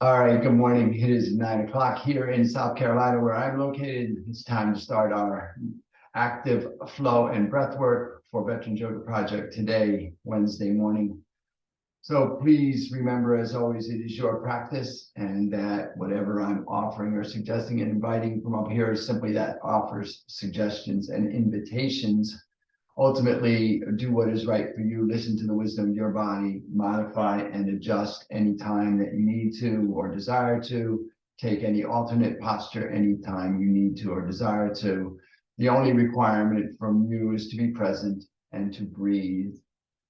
All right, good morning. It is 9 o'clock here in South Carolina, where I'm located. It's time to start our active flow and breath work for Veterans Yoga Project today, Wednesday morning. So please remember, as always, it is your practice, and that whatever I'm offering or suggesting and inviting from up here is simply that offers suggestions and invitations. Ultimately, do what is right for you. Listen to the wisdom of your body, modify and adjust any time that you need to or desire to. Take any alternate posture anytime you need to or desire to. The only requirement from you is to be present and to breathe.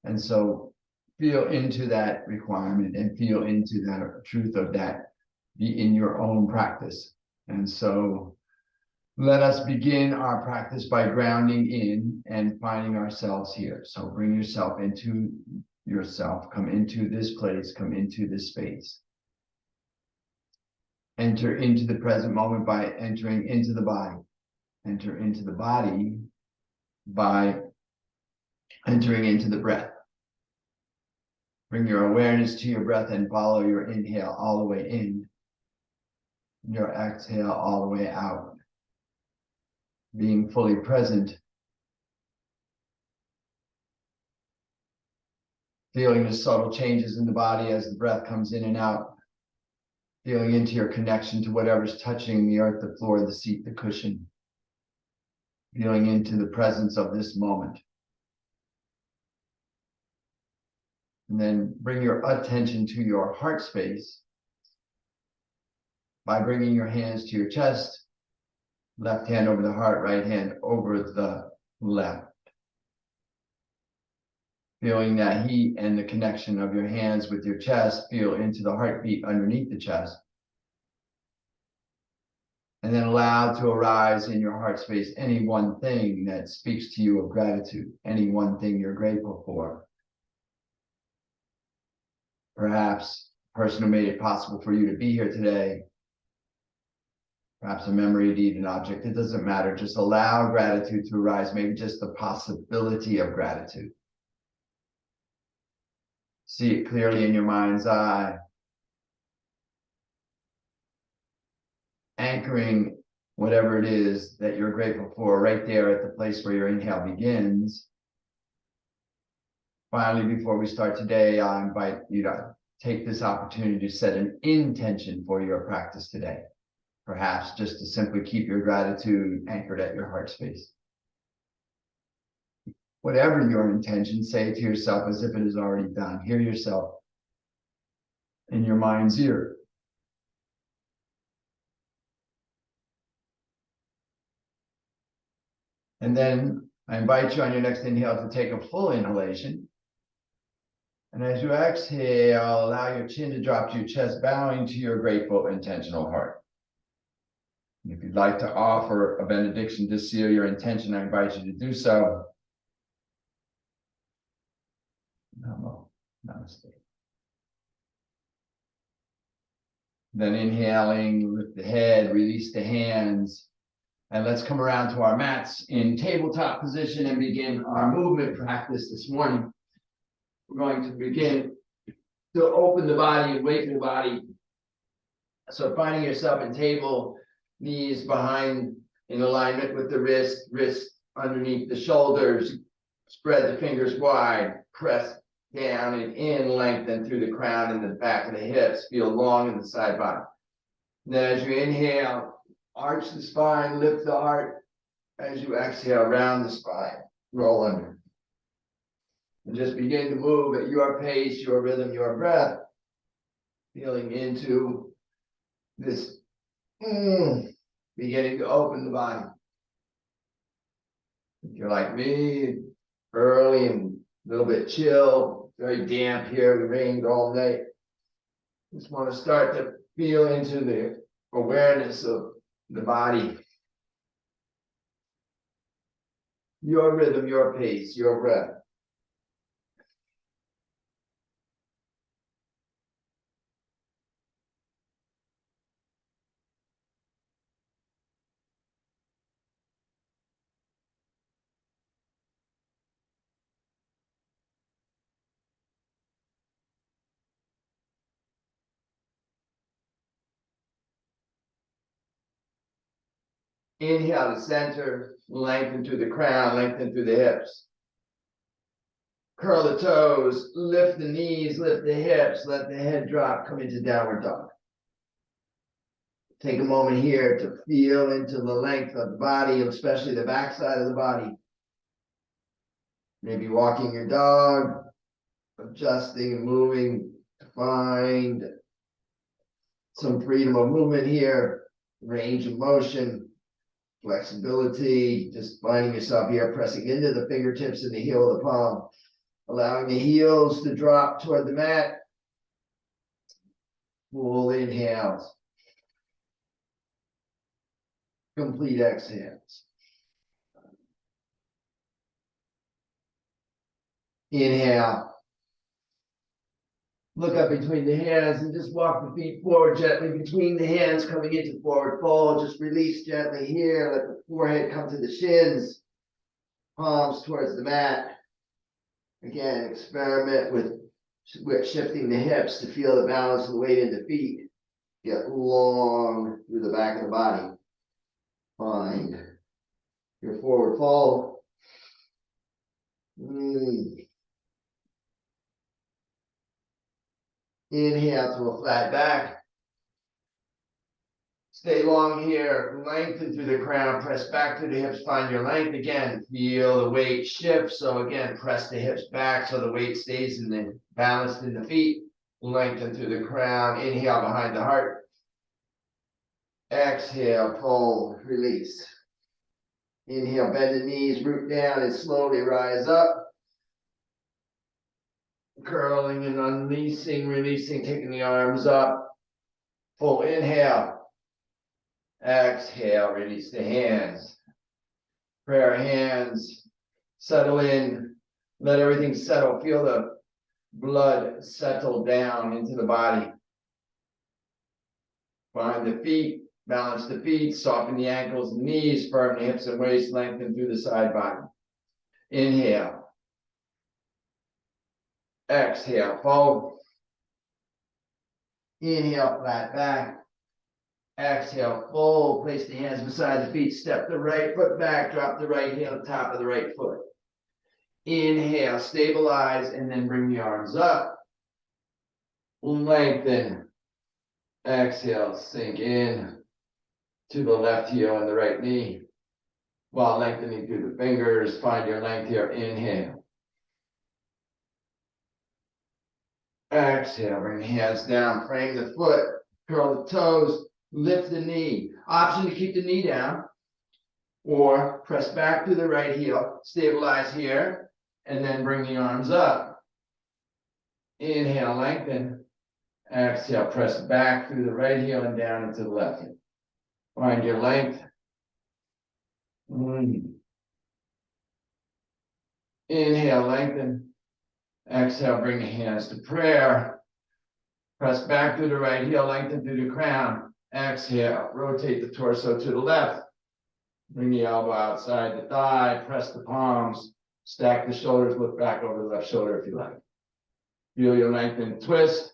And so feel into that requirement and feel into that truth of that. Be in your own practice. And so let us begin our practice by grounding in and finding ourselves here. So bring yourself into yourself, come into this place, come into this space. Enter into the present moment by entering into the body. Enter into the body by entering into the breath. Bring your awareness to your breath and follow your inhale all the way in, your exhale all the way out. Being fully present, feeling the subtle changes in the body as the breath comes in and out, feeling into your connection to whatever's touching the earth, the floor, the seat, the cushion, feeling into the presence of this moment. And then bring your attention to your heart space by bringing your hands to your chest, left hand over the heart, right hand over the left. Feeling that heat and the connection of your hands with your chest, feel into the heartbeat underneath the chest. And then allow to arise in your heart space any one thing that speaks to you of gratitude, any one thing you're grateful for. Perhaps the person who made it possible for you to be here today, perhaps a memory, a deed, an object, it doesn't matter. Just allow gratitude to arise, maybe just the possibility of gratitude. See it clearly in your mind's eye. Anchoring whatever it is that you're grateful for right there at the place where your inhale begins. Finally, before we start today, I invite you to take this opportunity to set an intention for your practice today. Perhaps just to simply keep your gratitude anchored at your heart space. Whatever your intention, say it to yourself as if it is already done. Hear yourself in your mind's ear. And then I invite you on your next inhale to take a full inhalation. And as you exhale, allow your chin to drop to your chest, bowing to your grateful, intentional heart. And if you'd like to offer a benediction to seal your intention, I invite you to do so. Namo, namaste. Then inhaling, lift the head, release the hands. And let's come around to our mats in tabletop position and begin our movement practice this morning. We're going to begin to open the body and awaken the body. So finding yourself in table, knees behind in alignment with the wrist underneath the shoulders, spread the fingers wide, press down and in, lengthen through the crown and the back of the hips, feel long in the side body. And then as you inhale, arch the spine, lift the heart. As you exhale, round the spine, roll under. And just begin to move at your pace, your rhythm, your breath, feeling into this beginning to open the body. If you're like me, early and a little bit chill, very damp here, we rained all night. Just want to start to feel into the awareness of the body. Your rhythm, your pace, your breath. Inhale to center, lengthen through the crown, lengthen through the hips. Curl the toes, lift the knees, lift the hips, let the head drop, come into downward dog. Take a moment here to feel into the length of the body, especially the back side of the body. Maybe walking your dog, adjusting and moving to find some freedom of movement here, range of motion, flexibility, just finding yourself here, pressing into the fingertips and the heel of the palm, allowing the heels to drop toward the mat. Full inhales. Complete exhales. Inhale. Look up between the hands and just walk the feet forward gently between the hands, coming into forward fold. Just release gently here. Let the forehead come to the shins. Palms towards the mat. Again, experiment with shifting the hips to feel the balance of the weight in the feet. Get long through the back of the body. Find your forward fold. Inhale to a flat back. Stay long here. Lengthen through the crown. Press back to the hips. Find your length again. Feel the weight shift. So again, press the hips back so the weight stays in the balanced in the feet. Lengthen through the crown. Inhale behind the heart. Exhale, fold, release. Inhale, bend the knees, root down, and slowly rise up. Curling and unleashing, releasing, taking the arms up. Full inhale. Exhale, release the hands. Prayer hands. Settle in. Let everything settle. Feel the blood settle down into the body. Find the feet. Balance the feet. Soften the ankles and knees. Firm the hips and waist. Lengthen through the side body. Inhale. Exhale, fold. Inhale, flat back. Exhale, fold. Place the hands beside the feet. Step the right foot back. Drop the right heel on top of the right foot. Inhale, stabilize, and then bring the arms up. Lengthen. Exhale, sink in to the left heel and the right knee. While lengthening through the fingers, find your length here. Inhale. Exhale, bring the hands down, frame the foot, curl the toes, lift the knee. Option to keep the knee down or press back to the right heel, stabilize here, and then bring the arms up. Inhale, lengthen. Exhale, press back through the right heel and down into the left heel. Find your length. Inhale, lengthen. Exhale, bring the hands to prayer. Press back through the right heel, lengthen through the crown. Exhale, rotate the torso to the left. Bring the elbow outside the thigh, press the palms, stack the shoulders, look back over the left shoulder if you like. Feel your lengthen, twist.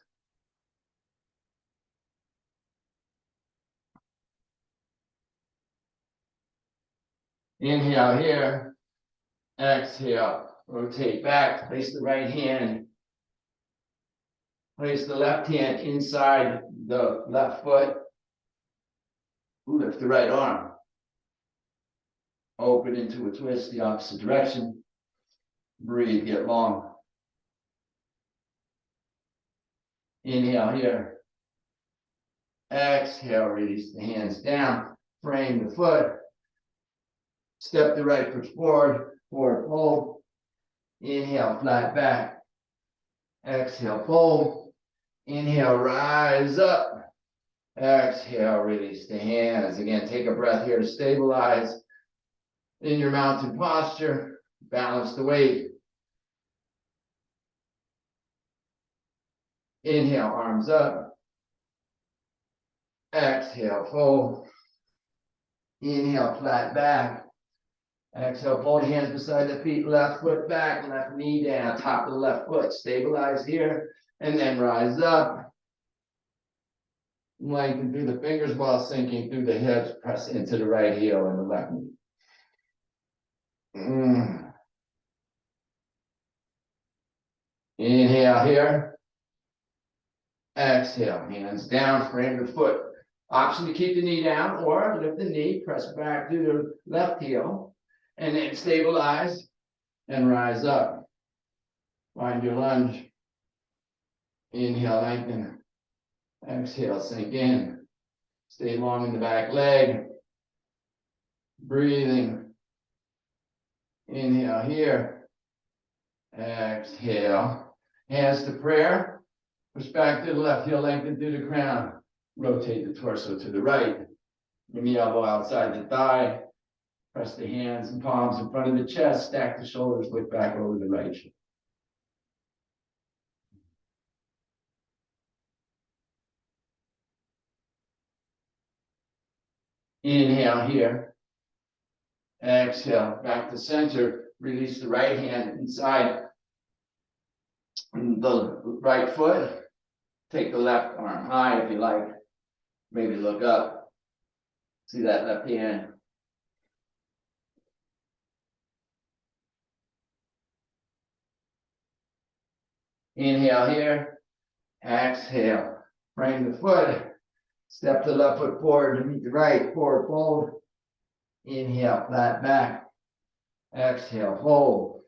Inhale here. Exhale, rotate back, place the right hand. Place the left hand inside the left foot. Lift the right arm. Open into a twist the opposite direction. Breathe, get long. Inhale here. Exhale, release the hands down. Frame the foot. Step the right foot forward. Forward fold. Inhale, flat back. Exhale, fold. Inhale, rise up. Exhale, release the hands. Again, take a breath here to stabilize. In your mountain posture, balance the weight. Inhale, arms up. Exhale, fold. Inhale, flat back. Exhale, fold hands beside the feet, left foot back, left knee down, top of the left foot. Stabilize here, and then rise up. Lengthen through the fingers while sinking through the hips. Press into the right heel and the left knee. Inhale here. Exhale, hands down, frame the foot. Option to keep the knee down or lift the knee, press back through the left heel, and then stabilize and rise up. Find your lunge. Inhale, lengthen. Exhale, sink in. Stay long in the back leg. Breathing. Inhale here. Exhale. Hands to prayer. Push back to the left heel, lengthen through the crown. Rotate the torso to the right. Bring the elbow outside the thigh. Press the hands and palms in front of the chest. Stack the shoulders, look back over the right shoulder. Inhale here. Exhale, back to center. Release the right hand inside the right foot. Take the left arm high if you like. Maybe look up. See that left hand. Inhale here. Exhale. Frame the foot. Step the left foot forward to meet the right. Forward fold. Inhale, flat back. Exhale, fold.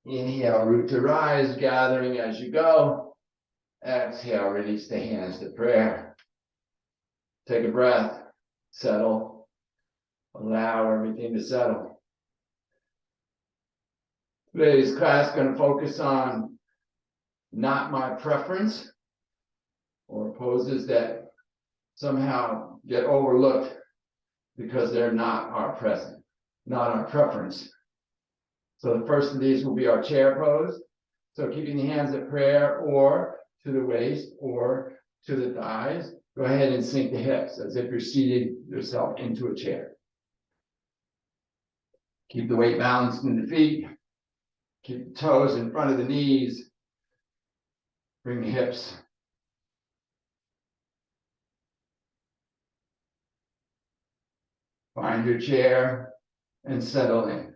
Inhale, root to rise, gathering as you go. Exhale, release the hands to prayer. Take a breath, settle, allow everything to settle. Today's class is going to focus on not my preference, or poses that somehow get overlooked because they're not our present, not our preference. So the first of these will be our chair pose. So keeping the hands at prayer or to the waist or to the thighs. Go ahead and sink the hips as if you're seated yourself into a chair. Keep the weight balanced in the feet. Keep the toes in front of the knees. Bring the hips. Find your chair and settle in.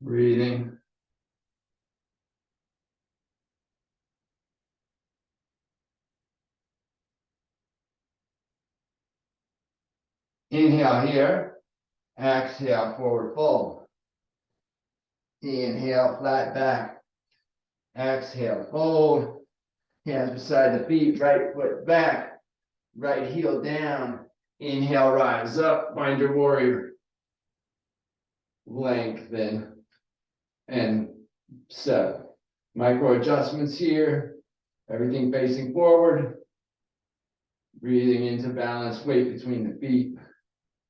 Breathing. Inhale here. Exhale, forward fold. Inhale, flat back. Exhale, fold. Hands beside the feet, right foot back. Right heel down. Inhale, rise up. Find your warrior. Lengthen and settle. Micro adjustments here. Everything facing forward. Breathing into balance, weight between the feet.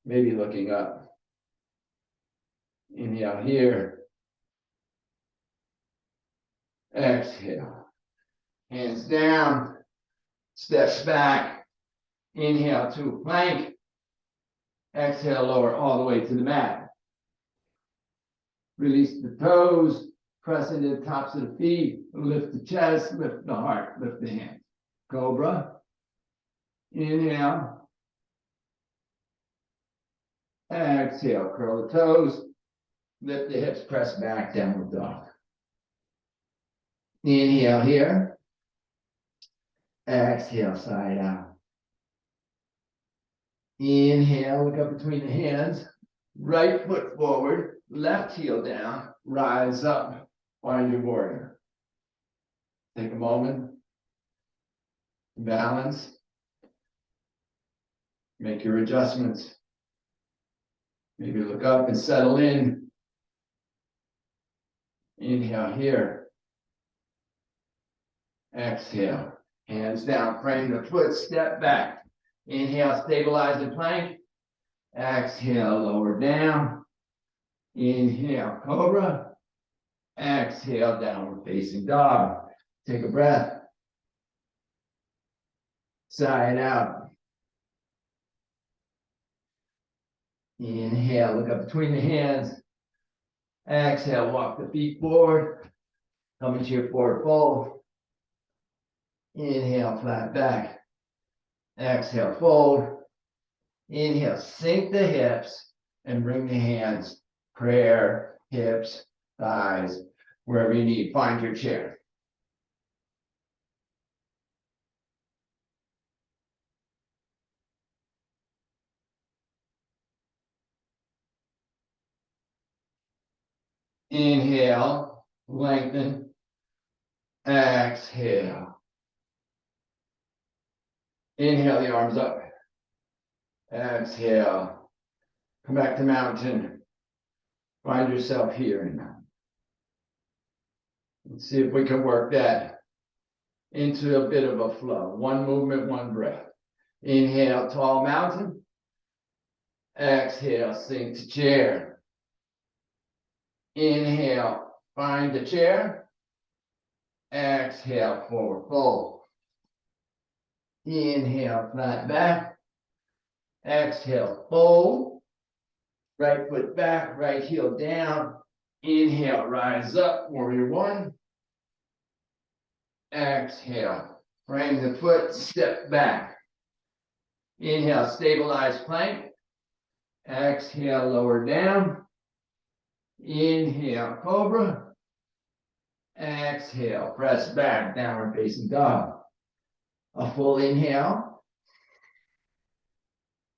Maybe looking up. Inhale here. Exhale. Hands down. Steps back. Inhale to plank. Exhale, lower all the way to the mat. Release the toes. Press into the tops of the feet. Lift the chest. Lift the heart. Lift the hands. Cobra. Inhale. Exhale. Curl the toes. Lift the hips. Press back. Downward dog. Inhale here. Exhale, side out. Inhale, look up between the hands. Right foot forward, left heel down, rise up, find your warrior. Take a moment, balance, make your adjustments. Maybe look up and settle in. Inhale here. Exhale, hands down, frame the foot, step back. Inhale, stabilize the plank. Exhale, lower down. Inhale, cobra. Exhale, downward facing dog. Take a breath. Side out. Inhale, look up between the hands. Exhale, walk the feet forward. Come into your forward fold. Inhale, flat back. Exhale, fold. Inhale, sink the hips and bring the hands, prayer, hips, thighs, wherever you need. Find your chair. Inhale, lengthen. Exhale. Inhale the arms up. Exhale. Come back to mountain. Find yourself here in mountain. Let's see if we can work that into a bit of a flow. One movement, one breath. Inhale, tall mountain. Exhale, sink to chair. Inhale, find the chair. Exhale, forward fold. Inhale, flat back. Exhale, fold. Right foot back, right heel down. Inhale, rise up, warrior one. Exhale, frame the foot, step back. Inhale, stabilize plank. Exhale, lower down. Inhale, cobra. Exhale, press back, downward facing dog. A full inhale.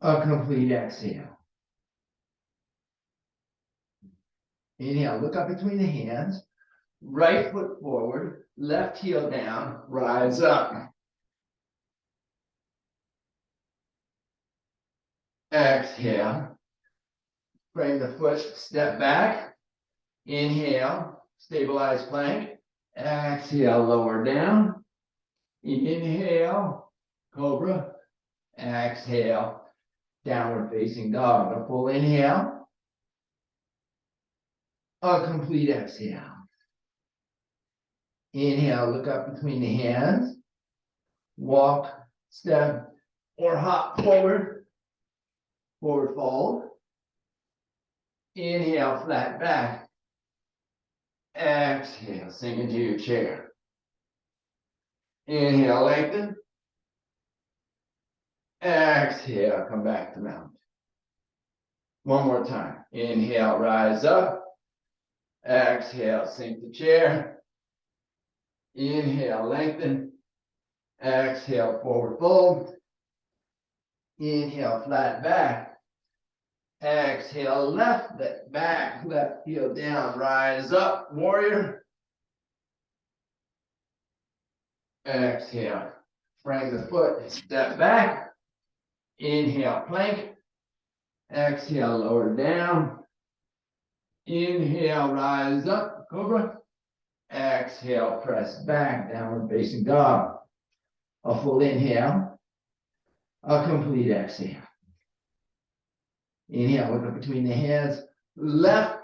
A complete exhale. Inhale, look up between the hands. Right foot forward, left heel down, rise up. Exhale. Frame the foot, step back. Inhale, stabilize plank. Exhale, lower down. Inhale, cobra. Exhale, downward facing dog. A full inhale. A complete exhale. Inhale, look up between the hands. Walk, step, or hop forward. Forward fold. Inhale, flat back. Exhale, sink into your chair. Inhale, lengthen. Exhale, come back to mountain. One more time. Inhale, rise up. Exhale, sink the chair. Inhale, lengthen. Exhale, forward fold. Inhale, flat back. Exhale, left back, left heel down, rise up, warrior. Exhale, frame the foot, step back. Inhale, plank. Exhale, lower down. Inhale, rise up, cobra. Exhale, press back, downward facing dog. A full inhale. A complete exhale. Inhale, look up between the hands. Left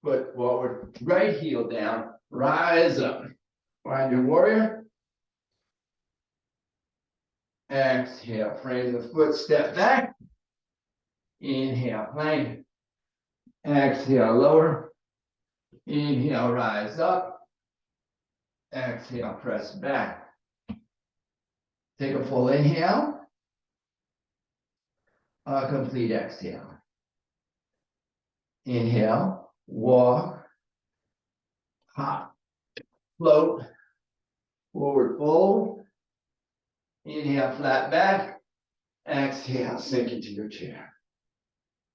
foot forward, right heel down, rise up. Find your warrior. Exhale, frame the foot, step back. Inhale, plank. Exhale, lower. Inhale, rise up. Exhale, press back. Take a full inhale. A complete exhale. Inhale, walk, hop, float, forward fold. Inhale, flat back. Exhale, sink into your chair.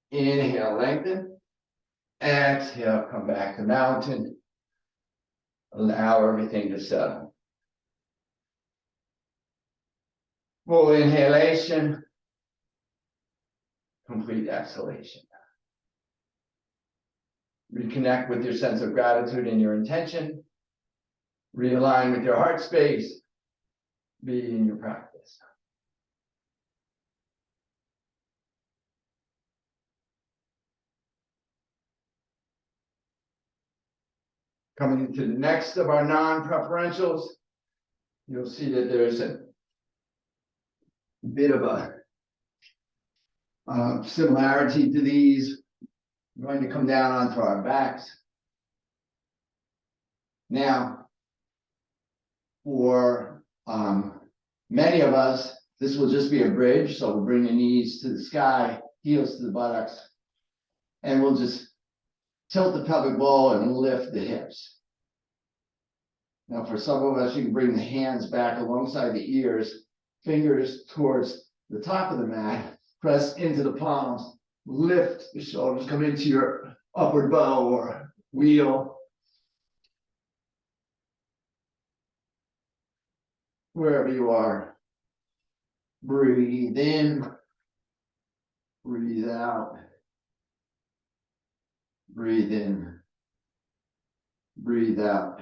Inhale, lengthen. Exhale, come back to mountain. Allow everything to settle. Full inhalation. Complete exhalation. Reconnect with your sense of gratitude and your intention. Realign with your heart space. Be in your practice. Coming into the next of our non-preferentials, you'll see that there's a bit of a similarity to these. We're going to come down onto our backs. Now, for many of us, This will just be a bridge, so we'll bring the knees to the sky, heels to the buttocks, and we'll just tilt the pelvic bowl and lift the hips. Now, for some of us, you can bring the hands back alongside the ears, fingers towards the top of the mat, press into the palms, lift the shoulders, come into your upward bow or wheel. Wherever you are, breathe in, breathe out, breathe in, breathe out,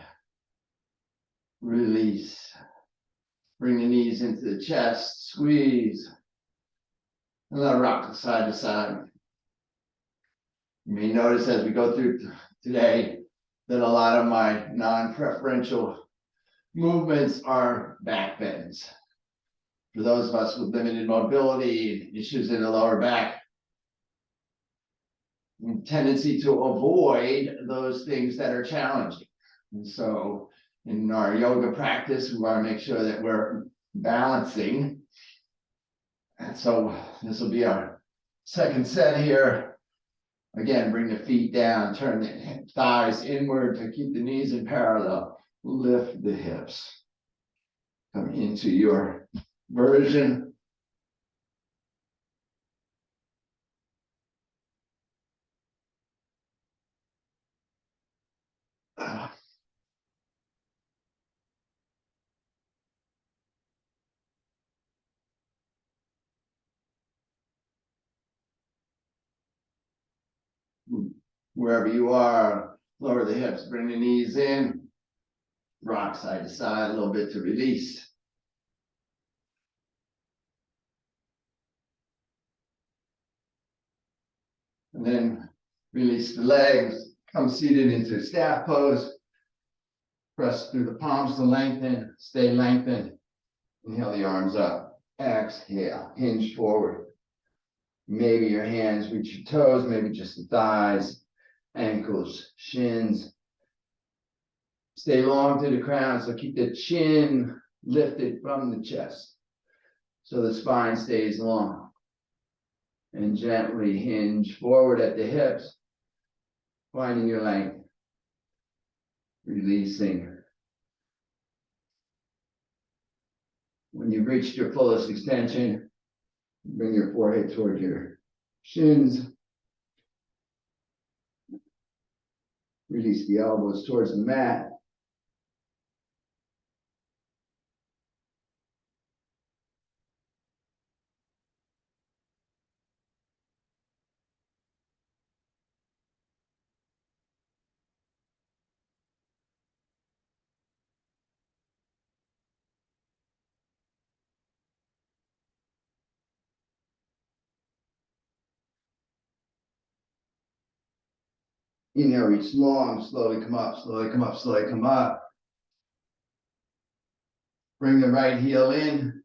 release. Bring the knees into the chest, squeeze, and let it rock side to side. You may notice as we go through today that a lot of my non-preferential movements are back bends. For those of us with limited mobility, issues in the lower back, tendency to avoid those things that are challenging. And so in our yoga practice, we want to make sure that we're balancing. And so this will be our second set here. Again, bring the feet down, turn the thighs inward to keep the knees in parallel. Lift the hips. Come into your version. Wherever you are, lower the hips, bring the knees in, rock side to side a little bit to release. And then release the legs, come seated into staff pose. Press through the palms to lengthen, stay lengthened. Inhale the arms up, exhale, hinge forward. Maybe your hands reach your toes, maybe just the thighs, ankles, shins. Stay long through the crown, so keep the chin lifted from the chest so the spine stays long. And gently hinge forward at the hips, finding your length, releasing. When you've reached your fullest extension, bring your forehead toward your shins. Release the elbows towards the mat. Inhale, reach long, slowly come up, slowly come up, slowly come up. Bring the right heel in,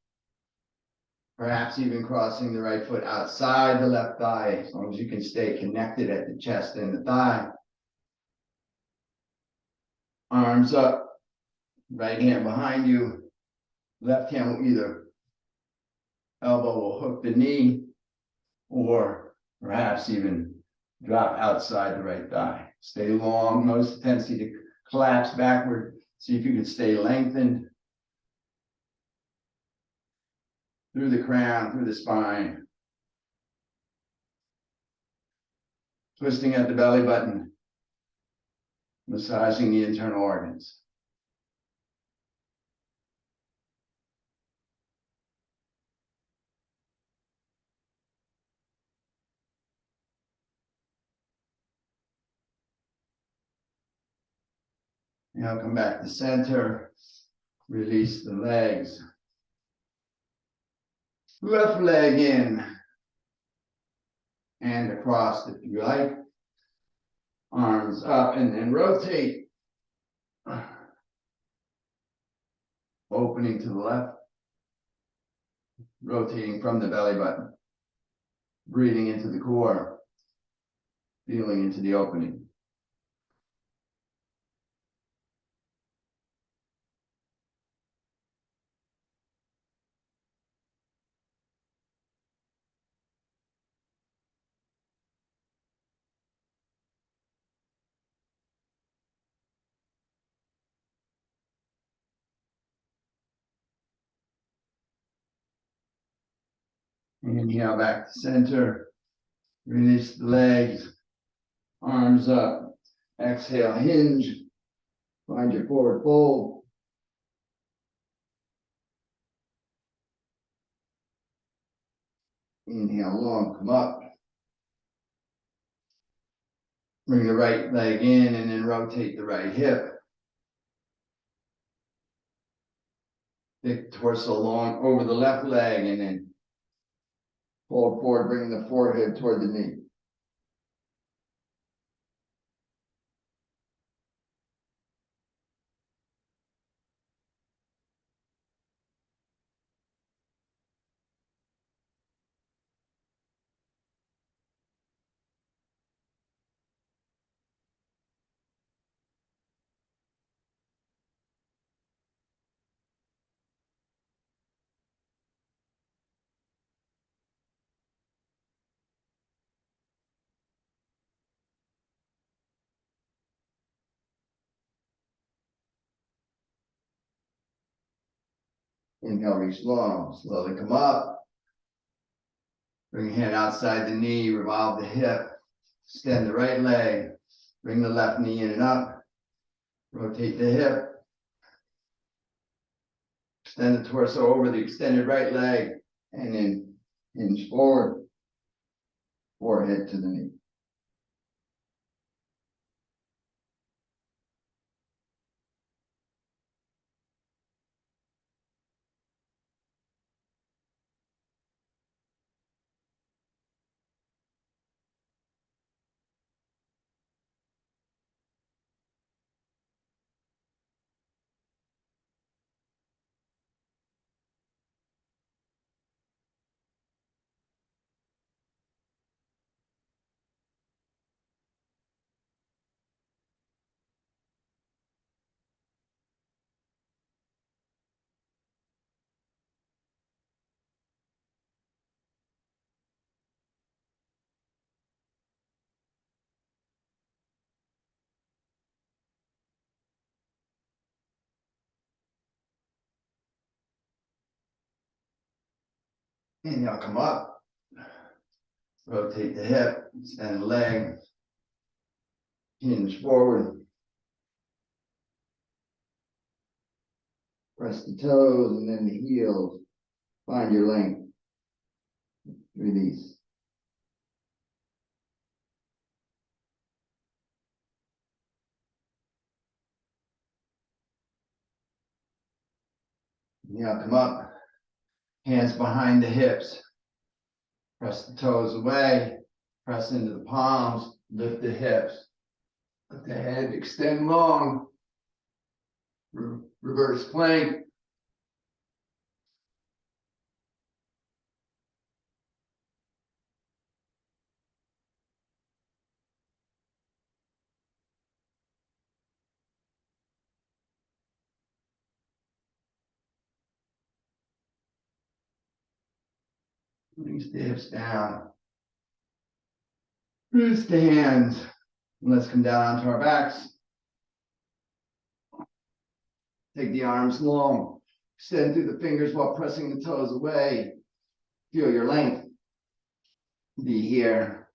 perhaps even crossing the right foot outside the left thigh, as long as you can stay connected at the chest and the thigh. Arms up, right hand behind you, left hand will either elbow will hook the knee, or perhaps even drop outside the right thigh. Stay long, notice the tendency to collapse backward. See if you can stay lengthened through the crown, through the spine. Twisting at the belly button, massaging the internal organs. Now come back to center, release the legs. Left leg in and across if you like. Arms up and then rotate. Opening to the left. Rotating from the belly button. Breathing into the core. Feeling into the opening. Inhale back to center. Release the legs, arms up. Exhale, hinge. Find your forward fold. Inhale long, come up. Bring the right leg in and then rotate the right hip. Thick torso long over the left leg and then fold forward, bring the forehead toward the knee. Inhale, reach long, slowly come up. Bring your hand outside the knee, revolve the hip, extend the right leg, bring the left knee in and up, rotate the hip, extend the torso over the extended right leg, and then hinge forward, forehead to the knee. Inhale, come up, rotate the hip, extend the leg, hinge forward, press the toes and then the heels, find your length, release. Inhale, come up, hands behind the hips, press the toes away, press into the palms, lift the hips, let the head extend long, reverse plank. Release the hips down. Release the hands. And let's come down onto our backs. Take the arms long. Extend through the fingers while pressing the toes away. Feel your length. Be here.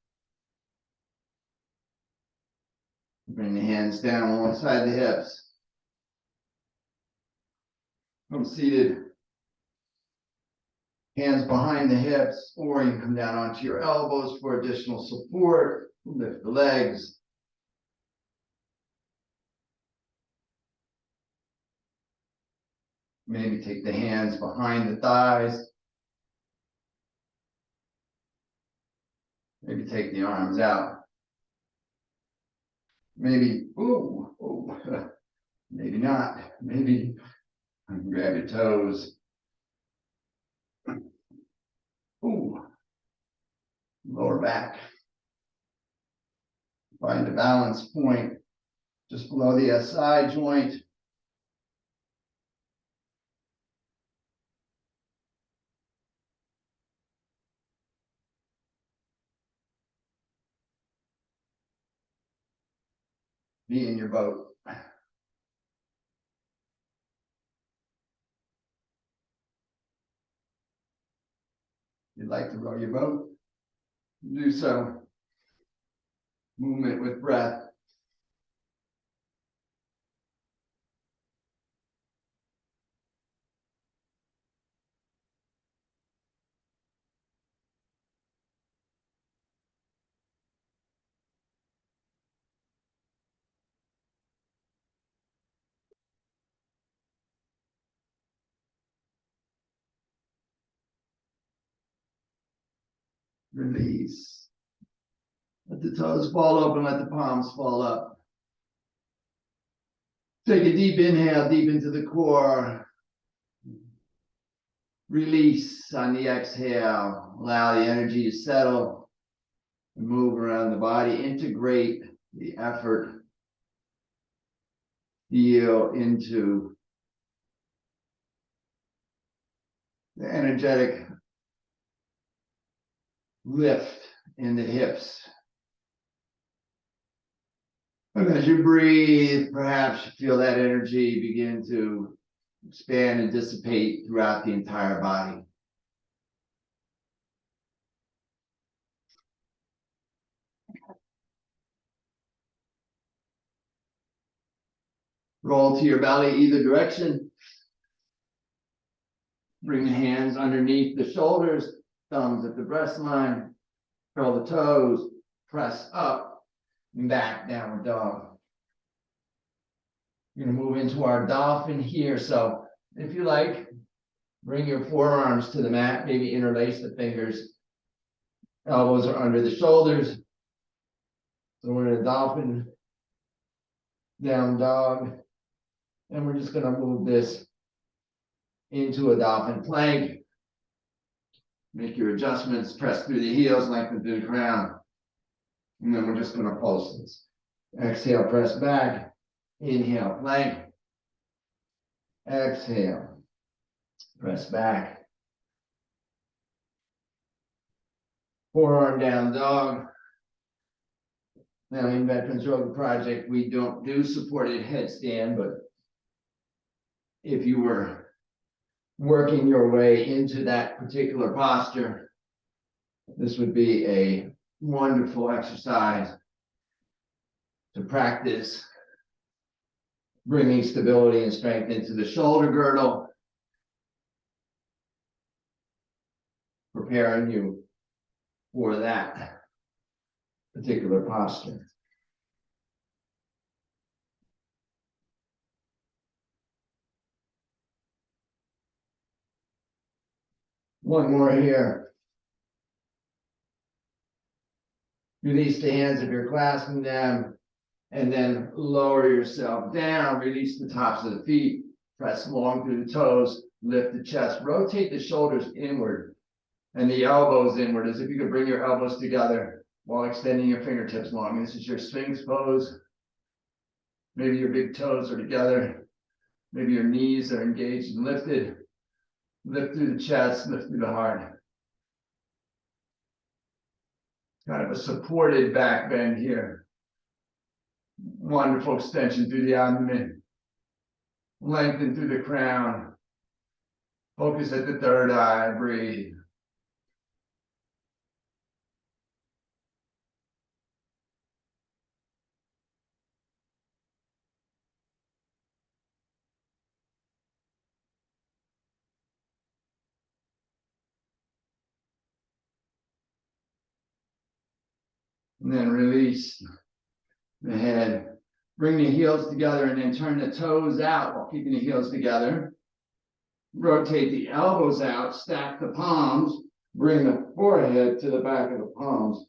Bring the hands down alongside the hips. Come seated. Hands behind the hips, or you can come down onto your elbows for additional support. Lift the legs. Maybe take the hands behind the thighs. Maybe take the arms out. Maybe, maybe not. Maybe grab your toes. Ooh, lower back. Find a balance point just below the SI joint. Be in your boat. you'd like to row your boat, do so. Movement with breath. Release. Let the toes fall open, let the palms fall up. Take a deep inhale, deep into the core. Release on the exhale. Allow the energy to settle and move around the body. Integrate the effort. Feel into the energetic lift in the hips. And as you breathe, perhaps you feel that energy begin to expand and dissipate throughout the entire body. Roll to your belly either direction. Bring the hands underneath the shoulders, thumbs at the breast line. Curl the toes, press up and back, downward dog. We're going to move into our dolphin here. So if you like, bring your forearms to the mat, maybe interlace the fingers. Elbows are under the shoulders. So we're in a dolphin, down dog. And we're just going to move this into a dolphin plank. Make your adjustments, press through the heels, lengthen through the crown. And then we're just going to pulse this. Exhale, press back. Inhale, plank. Exhale, press back. Forearm down dog. Now in Veterans Yoga Project, we don't do supported headstand, but if you were working your way into that particular posture, this would be a wonderful exercise to practice bringing stability and strength into the shoulder girdle, preparing you for that particular posture. One more here. Release the hands if you're clasping them, and then lower yourself down. Release the tops of the feet. Press long through the toes. Lift the chest. Rotate the shoulders inward and the elbows inward, as if you could bring your elbows together while extending your fingertips long. This is your Sphinx pose. Maybe your big toes are together. Maybe your knees are engaged and lifted. Lift through the chest, lift through the heart. Kind of a supported back bend here. Wonderful extension through the abdomen. Lengthen through the crown. Focus at the third eye. Breathe. And then release the head. Bring the heels together and then turn the toes out while keeping the heels together. Rotate the elbows out, stack the palms, bring the forehead to the back of the palms.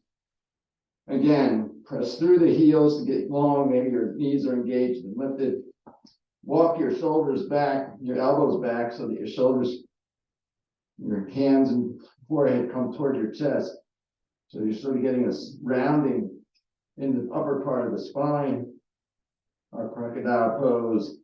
Again, press through the heels to get long. Maybe your knees are engaged and lifted. Walk your shoulders back, your elbows back so that your shoulders, your hands and forehead come toward your chest. So you're sort of getting a rounding in the upper part of the spine. Our crocodile pose.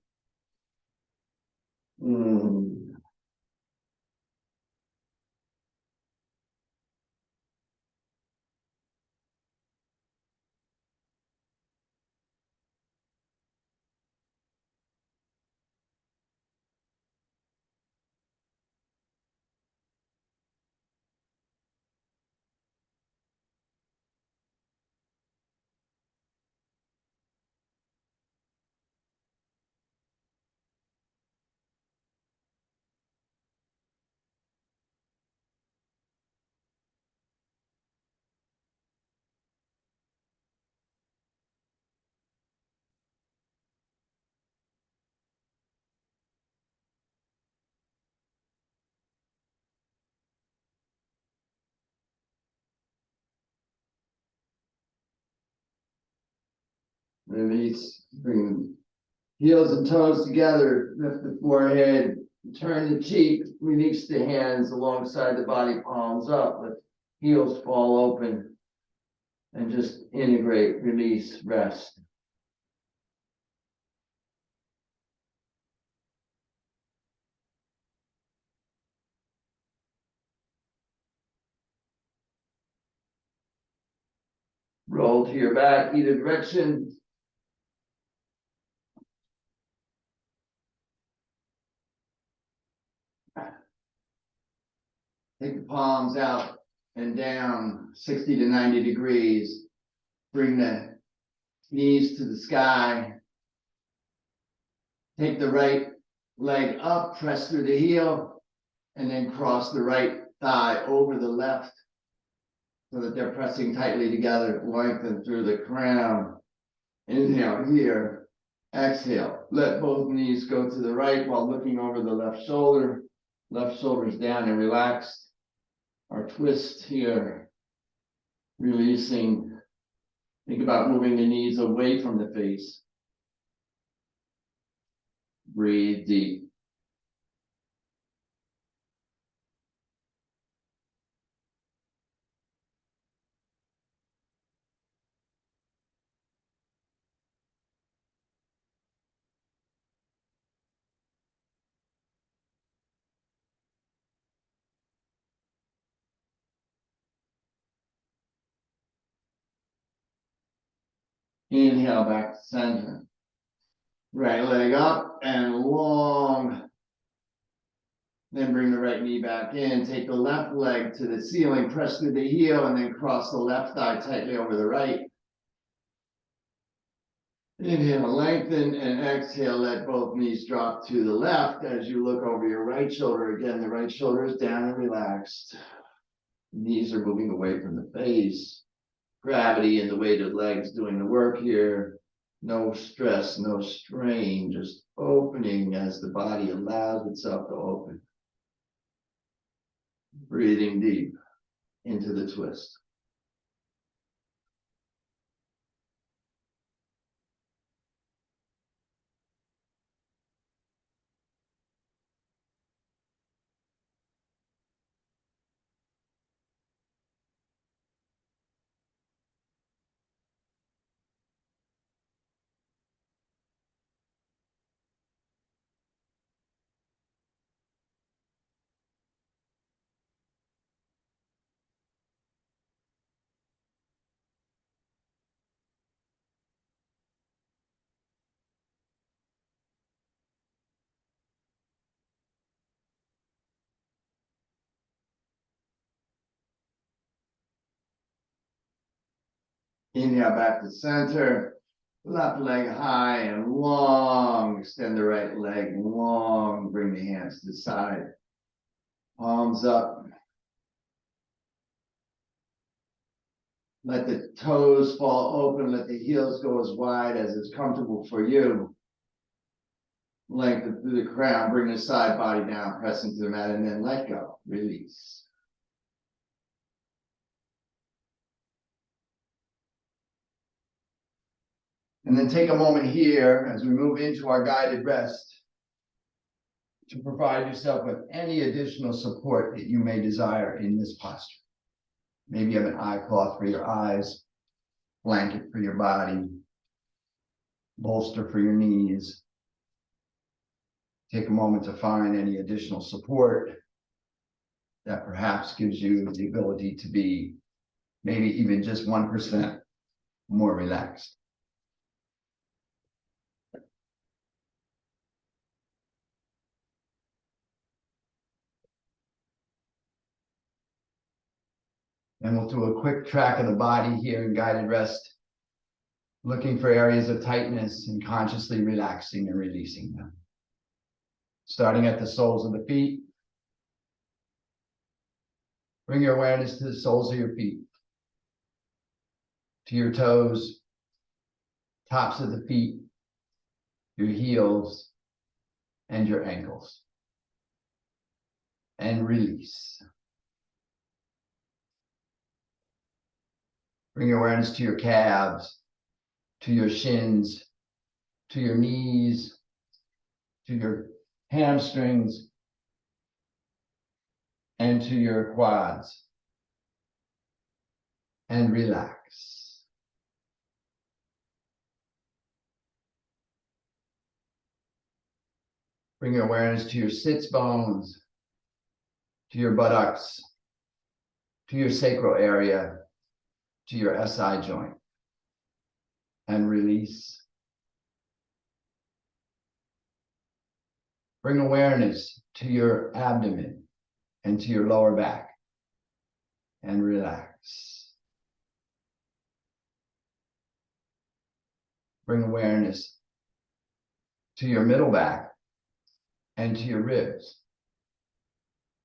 release, bring heels and toes together, lift the forehead, turn the cheek, release the hands alongside the body, palms up, let heels fall open, and just integrate, release, rest. Roll to your back, either direction. Take the palms out and down 60 to 90 degrees. Bring the knees to the sky. Take the right leg up, press through the heel, and then cross the right thigh over the left so that they're pressing tightly together. Lengthen through the crown. Inhale here. Exhale. Let both knees go to the right while looking over the left shoulder. Left shoulder's down and relaxed. Our twist here, releasing. Think about moving the knees away from the face. Breathe deep. Inhale back to center. Right leg up and long. Then bring the right knee back in. Take the left leg to the ceiling, press through the heel, and then cross the left thigh tightly over the right. Inhale, lengthen, and exhale, let both knees drop to the left as you look over your right shoulder. Again, the right shoulder is down and relaxed. Knees are moving away from the face. Gravity and the weight of legs doing the work here. No stress, no strain, just opening as the body allows itself to open. Breathing deep into the twist. Inhale back to center. Left leg high and long. Extend the right leg long. Bring the hands to the side. Palms up. Let the toes fall open. Let the heels go as wide as is comfortable for you. Lengthen through the crown. Bring the side body down. Press into the mat and then let go. Release. And then take a moment here as we move into our guided rest to provide yourself with any additional support that you may desire in this posture. Maybe you have an eye cloth for your eyes, blanket for your body, bolster for your knees. Take a moment to find any additional support that perhaps gives you the ability to be maybe even just 1% more relaxed. And we'll do a quick track of the body here in guided rest, looking for areas of tightness and consciously relaxing and releasing them. Starting at the soles of the feet. Bring your awareness to the soles of your feet, to your toes, tops of the feet, your heels, and your ankles. And release. Bring your awareness to your calves, to your shins, to your knees, to your hamstrings, and to your quads. And relax. Bring your awareness to your sits bones, to your buttocks, to your sacral area, to your SI joint, and release. Bring awareness to your abdomen and to your lower back, and relax. Bring awareness to your middle back and to your ribs,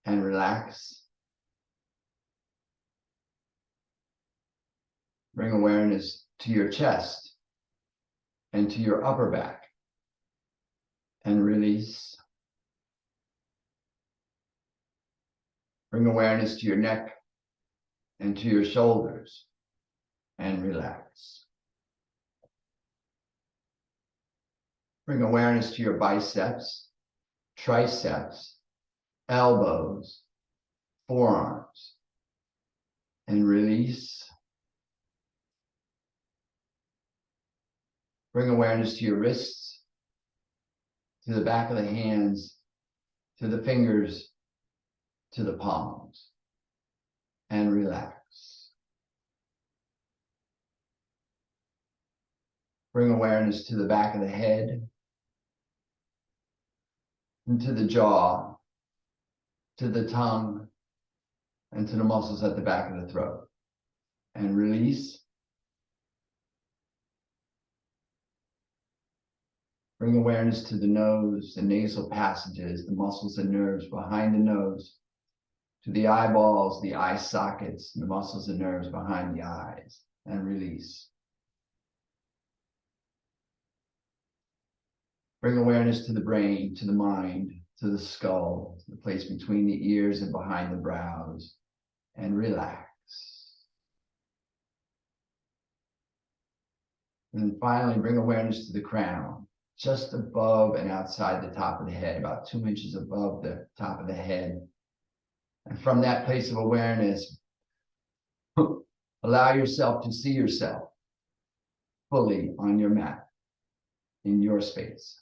and relax. Bring awareness to your chest and to your upper back, and release. Bring awareness to your neck and to your shoulders, and relax. Bring awareness to your biceps, triceps, elbows, forearms, and release. Bring awareness to your wrists, to the back of the hands, to the fingers, to the palms, and relax. Bring awareness to the back of the head, and to the jaw, to the tongue, and to the muscles at the back of the throat, and release. Bring awareness to the nose, the nasal passages, the muscles and nerves behind the nose, to the eyeballs, the eye sockets, the muscles and nerves behind the eyes, and release. Bring awareness to the brain, to the mind, to the skull, to the place between the ears and behind the brows, and relax. And then finally, bring awareness to the crown, just above and outside the top of the head, about 2 inches above the top of the head. And from that place of awareness, allow yourself to see yourself fully on your mat, in your space.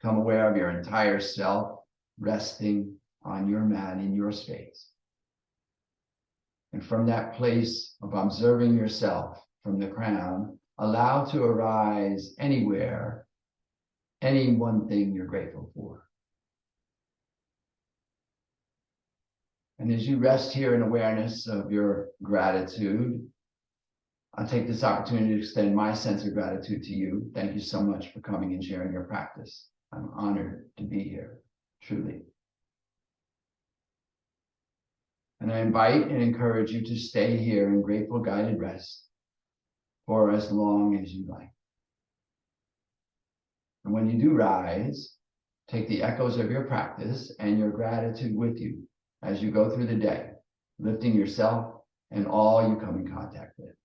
Become aware of your entire self resting on your mat in your space. And from that place of observing yourself from the crown, allow to arise anywhere, any one thing you're grateful for. And as you rest here in awareness of your gratitude, I'll take this opportunity to extend my sense of gratitude to you. Thank you so much for coming and sharing your practice. I'm honored to be here, truly. And I invite and encourage you to stay here in grateful guided rest for as long as you like. And when you do rise, take the echoes of your practice and your gratitude with you as you go through the day, lifting yourself and all you come in contact with.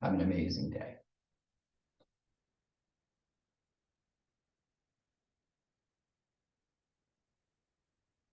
Have an amazing day.